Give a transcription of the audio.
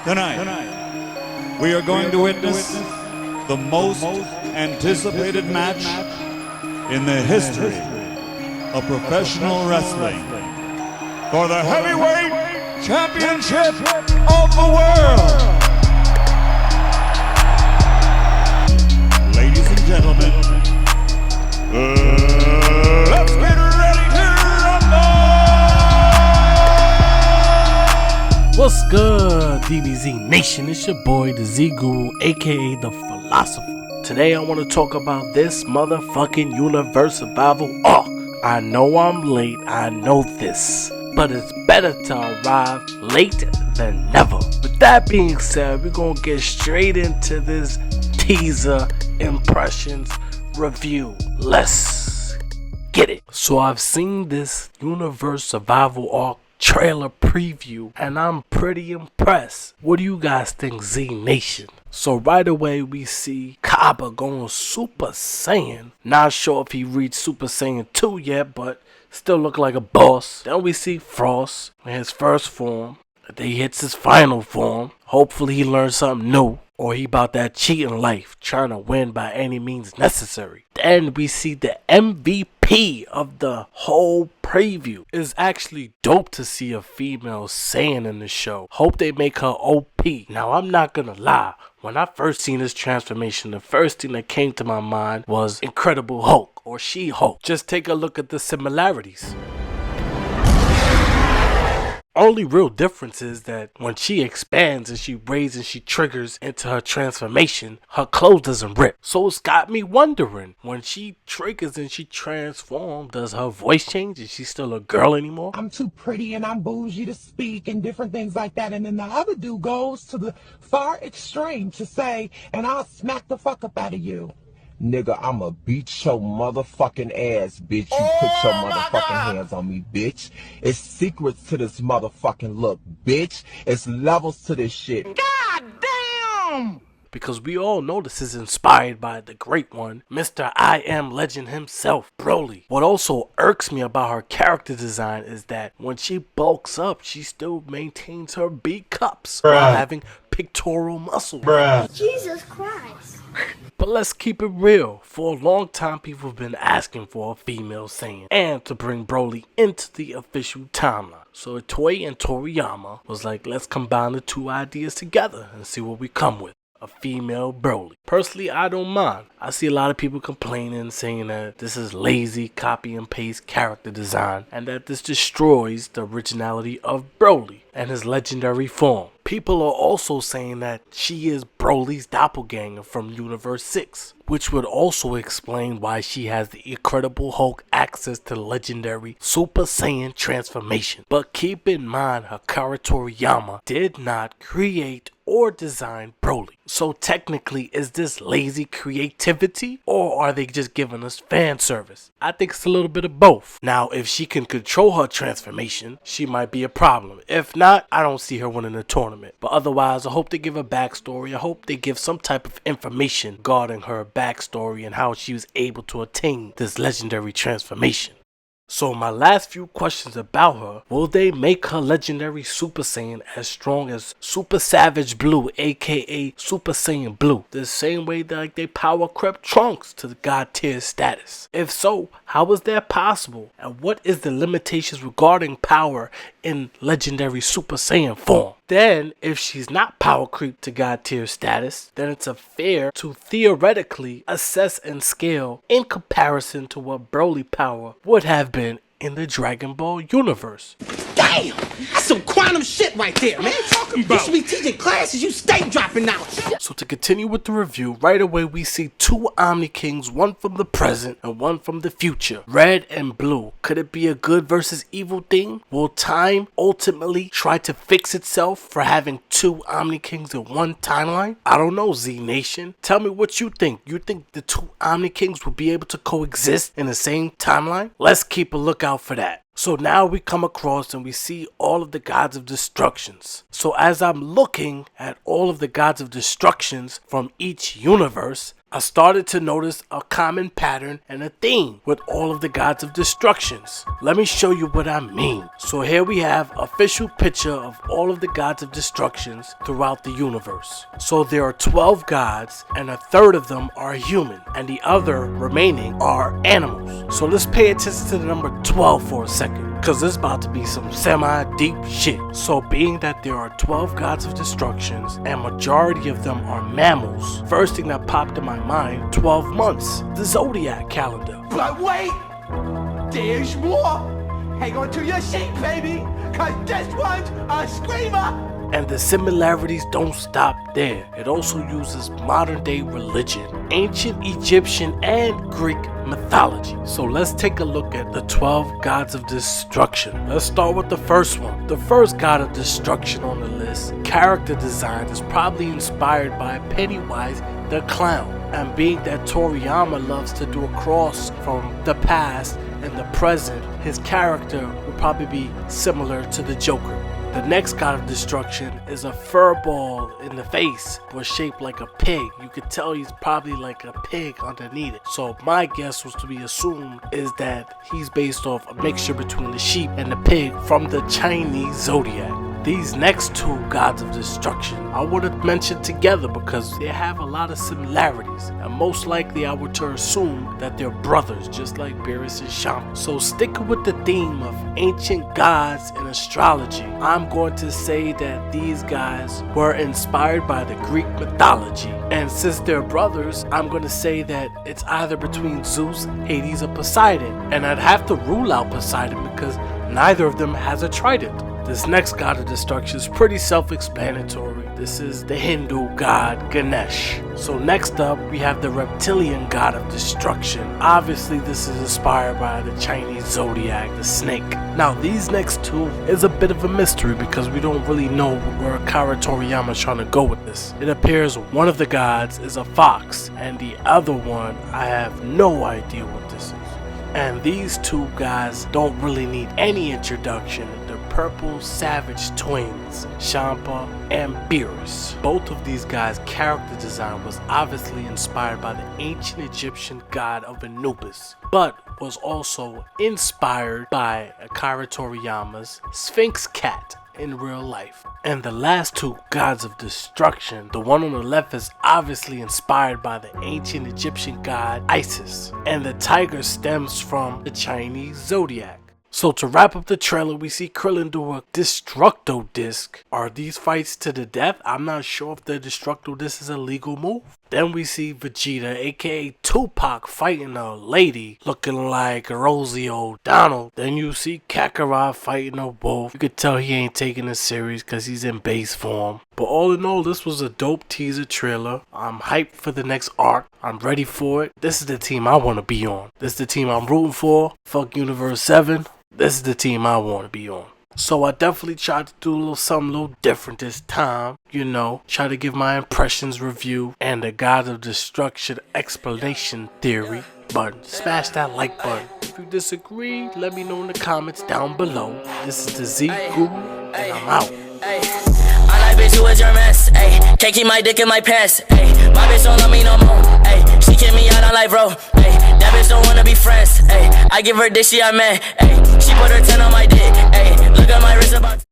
Tonight, we are going to witness the most anticipated match in the history of professional wrestling for the heavyweight championship of the world. Ladies and gentlemen, let's get ready to rumble! What's good, DBZ Nation? It's your boy, the Z Guru, aka the Philosopher. Today I want to talk about this motherfucking Universe Survival arc. I know I'm late, I know this, but it's better to arrive late than never. With that being said, we're gonna get straight into this teaser impressions review. Let's get it. So I've seen this Universe Survival arc trailer preview and I'm pretty impressed. What do you guys think, Z Nation? So right away we see Kaba going Super Saiyan. Not sure if he reached Super Saiyan 2 yet, but still look like a boss. Then we see Frost in his first form. Then he hits his final form. Hopefully he learns something new, or he about that cheating life, trying to win by any means necessary. Then we see the MVP of the whole preview. It's actually dope to see a female Saiyan in the show. Hope they make her OP. Now I'm not gonna lie, when I first seen this transformation, the first thing that came to my mind was Incredible Hulk or She-Hulk. Just take a look at the similarities. Only real difference is that when she expands and she raises and she triggers into her transformation, her clothes doesn't rip. So it's got me wondering, when she triggers and she transforms, does her voice change? Is she still a girl anymore? I'm too pretty and I'm bougie to speak and different things like that. And then the other dude goes to the far extreme to say, and I'll smack the fuck up out of you. Nigga, I'ma beat your motherfucking ass, bitch. You put your motherfucking hands on me, bitch. It's secrets to this motherfucking look, bitch. It's levels to this shit. God damn! Because we all know this is inspired by the great one, Mr. I Am Legend himself, Broly. What also irks me about her character design is that when she bulks up, she still maintains her B cups while having pectoral muscle. Jesus Christ. But let's keep it real. For a long time, people have been asking for a female Saiyan and to bring Broly into the official timeline. So Toei and Toriyama was like, let's combine the two ideas together and see what we come with. A female Broly. Personally, I don't mind. I see a lot of people complaining, saying that this is lazy copy and paste character design and that this destroys the originality of Broly and his legendary form. People are also saying that she is Broly's doppelganger from Universe 6, which would also explain why she has the Incredible Hulk access to legendary Super Saiyan transformation. But keep in mind, Akira Toriyama did not create or design Broly. So technically, is this lazy creativity, or are they just giving us fan service? I think it's a little bit of both. Now, if she can control her transformation, she might be a problem. If not, I don't see her winning the tournament. But otherwise, I hope they give a backstory. I hope they give some type of information regarding her backstory and how she was able to attain this legendary transformation. So my last few questions about her: will they make her legendary Super Saiyan as strong as Super Savage Blue, aka Super Saiyan Blue, the same way that they power crept Trunks to the God tier status? If so, how is that possible? And what is the limitations regarding power in legendary Super Saiyan form? Then, if she's not power creep to God tier status, then it's fair to theoretically assess and scale in comparison to what Broly power would have been in the Dragon Ball universe. Damn! That's some quantum shit right there, man. Talking about. You should be teaching classes, you stay dropping out. So to continue with the review, right away we see two Omni Kings, one from the present and one from the future. Red and blue. Could it be a good versus evil thing? Will time ultimately try to fix itself for having two Omni Kings in one timeline? I don't know, Z Nation. Tell me what you think. You think the two Omni Kings will be able to coexist in the same timeline? Let's keep a lookout for that. So now we come across and we see all of the gods of destructions. So as I'm looking at all of the gods of destructions from each universe, I started to notice a common pattern and a theme with all of the gods of destructions. Let me show you what I mean. So here we have official picture of all of the gods of destructions throughout the universe. So there are 12 gods and a third of them are human and the other remaining are animals. So let's pay attention to the number 12 for a second, because it's about to be some semi-deep shit. So being that there are 12 gods of destructions and majority of them are mammals, first thing that popped in my mind, 12 months, the zodiac calendar. But wait, there's more. Hang on to your seat, baby, cause this one's a screamer. And the similarities don't stop there. It also uses modern day religion, ancient Egyptian and Greek mythology. So let's take a look at the 12 gods of destruction. Let's start with the first one. The first god of destruction on the list, character design, is probably inspired by Pennywise the Clown. And being that Toriyama loves to do a cross from the past and the present, his character will probably be similar to the Joker. The next god of destruction is a fur ball in the face, but shaped like a pig. You could tell he's probably like a pig underneath it. So my guess was to be assumed is that he's based off a mixture between the sheep and the pig from the Chinese zodiac. These next two gods of destruction I would have mentioned together because they have a lot of similarities, and most likely I would to assume that they're brothers, just like Beerus and Shamba. So sticking with the theme of ancient gods and astrology, I'm going to say that these guys were inspired by the Greek mythology, and since they're brothers, I'm going to say that it's either between Zeus, Hades, or Poseidon, and I'd have to rule out Poseidon because neither of them has a trident. This next god of destruction is pretty self-explanatory. This is the Hindu god Ganesh. So next up, we have the reptilian god of destruction. Obviously, this is inspired by the Chinese zodiac, the snake. Now, these next two is a bit of a mystery because we don't really know where Akira Toriyama is trying to go with this. It appears one of the gods is a fox, and the other one, I have no idea what this is. And these two guys don't really need any introduction. The Purple Savage Twins, Shamba and Beerus. Both of these guys' character design was obviously inspired by the ancient Egyptian god of Anubis, but was also inspired by Akira Toriyama's Sphinx cat in real life. And the last two gods of destruction, the one on the left is obviously inspired by the ancient Egyptian god Isis, and the tiger stems from the Chinese zodiac. So to wrap up the trailer, we see Krillin do a Destructo Disc. Are these fights to the death? I'm not sure if the Destructo Disc is a legal move. Then we see Vegeta, aka Tupac, fighting a lady looking like Rosie O'Donnell. Then you see Kakarot fighting a wolf. You could tell he ain't taking it serious because he's in base form. But all in all, this was a dope teaser trailer. I'm hyped for the next arc. I'm ready for it. This is the team I want to be on. This is the team I'm rooting for. Fuck Universe 7. This is the team I want to be on. So I definitely tried to do something a little different this time. You know, try to give my impressions review and the God of Destruction explanation theory. But smash that like button. If you disagree, let me know in the comments down below. This is the Z Guru, and I'm out. I like bitch, you was your mess. Ayy, can't keep my dick in my pants. Ayy, my bitch don't love me no more. Ayy, she kicked me out on life, bro. Ayy, that bitch don't wanna be friends. Ayy, I give her dick, she a man. Ayy, she put her 10 on my dick. Ayy, look at my wrist about.